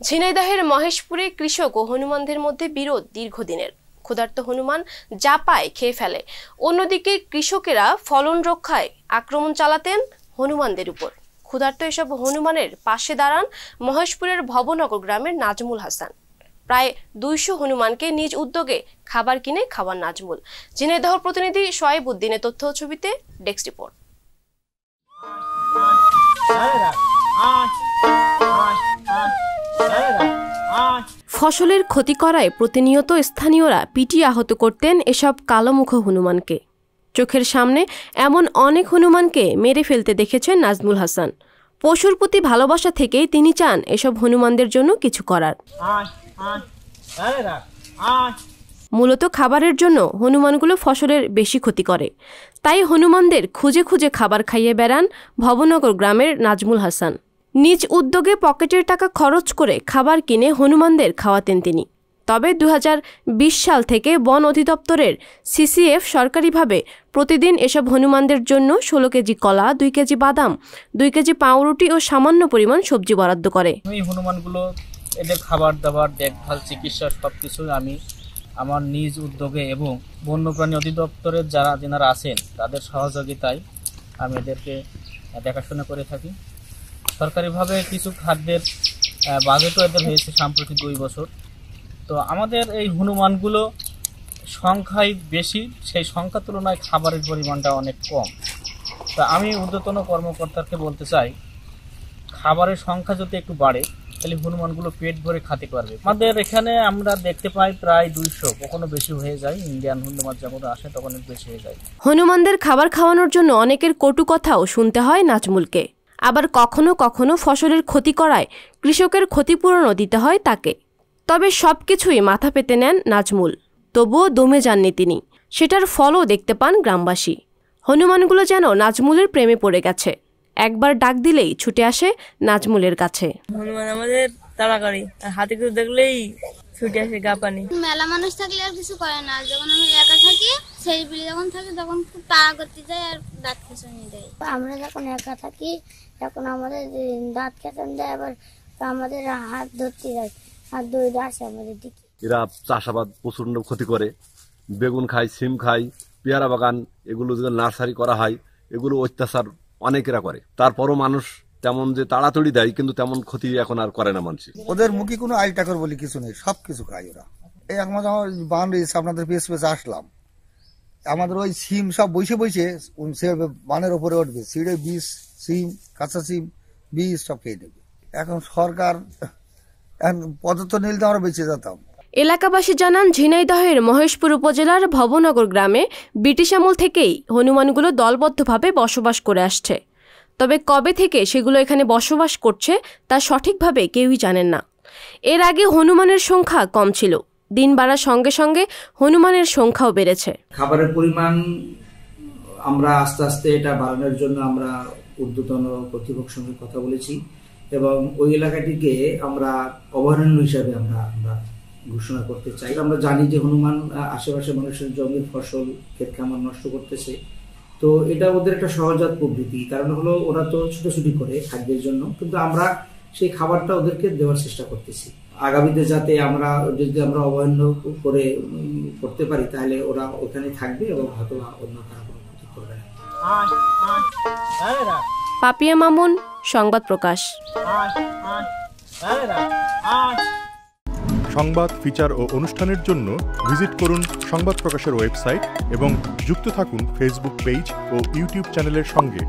ঝিনাইদহের মহেশপুরে কৃষক ও হনুমানদের মধ্যে বিরোধ দীর্ঘদিনের। ক্ষুধার্ত হনুমান যা পায় খেয়ে ফেলে, অন্যদিকে কৃষকেরা ফলন রক্ষায় আক্রমণ চালাতেন হনুমানদের উপর। ক্ষুধার্ত এসব হনুমানের পাশে দাঁড়ান মহেশপুরের ভবনগর গ্রামের নাজমুল হাসান। প্রায় 200 হনুমানকে নিজ উদ্যোগে খাবার কিনে খাওয়ান নাজমুল। ঝিনাইদহ প্রতিনিধি শোয়েব উদ্দিনের তথ্য ছবিতে ডেস্ক রিপোর্ট। ফসলের ক্ষতি করায় প্রতিনিয়ত স্থানীয়রা পিটিয়ে আহত করতেন এসব কালোমুখ হনুমানকে। চোখের সামনে এমন অনেক হনুমানকে মেরে ফেলতে দেখেছেন নাজমুল হাসান। পশুর প্রতি ভালোবাসা থেকেই তিনি চান এসব হনুমানদের জন্য কিছু করার। মূলত খাবারের জন্য হনুমানগুলো ফসলের বেশি ক্ষতি করে, তাই হনুমানদের খুঁজে খুঁজে খাবার খাইয়ে বেড়ান ভবনগর গ্রামের নাজমুল হাসান। নিজ উদ্যোগে পকেটের টাকা খরচ করে খাবার কিনে হনুমানদের খাওয়াতেন তিনি। তবে 2020 সাল থেকে বন অধিদপ্তরের সিসিএফ সরকারিভাবে প্রতিদিন এসব হনুমানদের জন্য 16 কেজি কলা, 2 কেজি বাদাম, 2 কেজি পাউরুটি ও সামান্য পরিমাণ সবজি বরাদ্দ করে। এই হনুমানগুলো এদের খাবার দাবার, দেখভাল, চিকিৎসা সবকিছু আমি আমার নিজ উদ্যোগে এবং বন্যপ্রাণী অধিদপ্তরের যারা আছেন তাদের সহযোগিতায় আমি এদেরকে দেখাশোনা করে থাকি। সরকারিভাবে কিছু খাদ্যের বাজেটও এদের হয়েছে সাম্প্রতিক 2 বছর। তো আমাদের এই হনুমানগুলো সংখ্যায় বেশি, সেই সংখ্যার তুলনায় খাবারের পরিমাণটা অনেক কম। তা আমি ঊর্ধ্বতন কর্মকর্তাকে বলতে চাই, খাবারের সংখ্যা যদি একটু বাড়ে তাহলে হনুমানগুলো পেট ভরে খেতে পারবে। আমাদের এখানে আমরা দেখতে পাই প্রায় 200, কখনো বেশি হয়ে যায়। ইন্ডিয়ান হনুমান যখন আসে তখন বেশি হয়ে যায়। হনুমানদের খাবার খাওয়ানোর জন্য অনেকের কটু কথাও শুনতে হয় নাজমুলকে। আবার কখনো কখনো ফসলের ক্ষতি করায় কৃষকের ক্ষতিপূরণও দিতে হয় তাকে। তবে সবকিছুই মাথা পেতে নেন নাজমুল। তবুও দমে যাননি তিনি, সেটার ফলও দেখতে পান গ্রামবাসী। হনুমানগুলো যেন নাজমুলের প্রেমে পড়ে গেছে। একবার ডাক দিলেই ছুটে আসে নাজমুলের কাছে। হনুমান আমাদের তাড়াতাড়ি, হাতে কেউ দেখলেই ছুটে আসে গা পানি। মেলা মানুষ থাকলে আর কিছু করে না, যখন আমি একা থাকি সেই বিলি যখন থাকি তখন খুব তাড়া করতে যায় আর দাঁত খেঁচানি দেয়। আমরা যখন একা থাকি তখন আমাদের দাঁত খেঁচানি দেয়, আবার আমাদের হাত ধরতে যায়, হাত ধরে আসে আমাদের দিকে। এরা চাষাবাদ প্রচন্ড ক্ষতি করে, বেগুন খায়, সিম খায়, পেয়ারা বাগান, এগুলো যদি নার্সারি করা হয় এগুলো অত্যাচার অনেকেরা করে। তারপরও মানুষ তেমন যে তাড়াতাড়ি দেয়, কিন্তু তেমন ক্ষতি এখন আর করে না মানুষ। ওদের মুখে কোনো আইল টাকর বলে কিছু নেই, সবকিছু খায় ওরা। এই আমাদের বাউন্ডারি আপনাদের পেস আসলাম, আমাদের ওই সিম সব বসে বসে বানের ওপরে উঠবে, সিঁড়ে বীজ, সিম, কাঁচা সিম, বীজ সব খেয়ে নেবে। এখন সরকার পদার্থ নিলে আমরা বেঁচে যেতাম। এলাকাবাসী জানান, ঝিনাইদহের মহেশপুর উপজেলার ভবনগর গ্রামে ব্রিটিশ আমল থেকেই হনুমানগুলো দলবদ্ধভাবে বসবাস করে আসছে। তবে কবে থেকে সেগুলো এখানে বসবাস করছে তা সঠিকভাবে কেউই জানেন না। এর আগে হনুমানের সংখ্যা কম ছিল, দিন বাড়ার সঙ্গে সঙ্গে হনুমানের সংখ্যাও বেড়েছে। খাবারের পরিমাণ আমরা আস্তে আস্তে এটা বাড়ানোর জন্য আমরা ঊর্ধ্বতন কর্তৃপক্ষের সঙ্গে কথা বলেছি এবং ওই এলাকাটিকে আমরা অভয়ারণ্য হিসাবে আমরা ঘোষণা করতে চাই। আমরা জানি যে হনুমান আশেপাশে মানুষের জমির ফসল, ক্ষেত খামার নষ্ট করতেছে। তো এটা ওদের একটা সহজাত প্রবৃত্তি, কারণ হলো ওরা তো ছুটোছুটি করে খাদ্যের জন্য, কিন্তু আমরা সেই খাবারটা ওদেরকে দেওয়ার চেষ্টা করতেছি। আগামীতে যাতে যদি আমরা অভয়ারণ্য করতে পারি তাহলে ওরা ওখানে থাকবে এবং হয়তো অন্য কারো কোনো ক্ষতি করবে না। পাপিয়া মামুন, সংবাদ প্রকাশ। সংবাদ, ফিচার ও অনুষ্ঠানের জন্য ভিজিট করুন সংবাদ প্রকাশের ওয়েবসাইট এবং যুক্ত থাকুন ফেসবুক পেজ ও ইউটিউব চ্যানেলের সঙ্গে।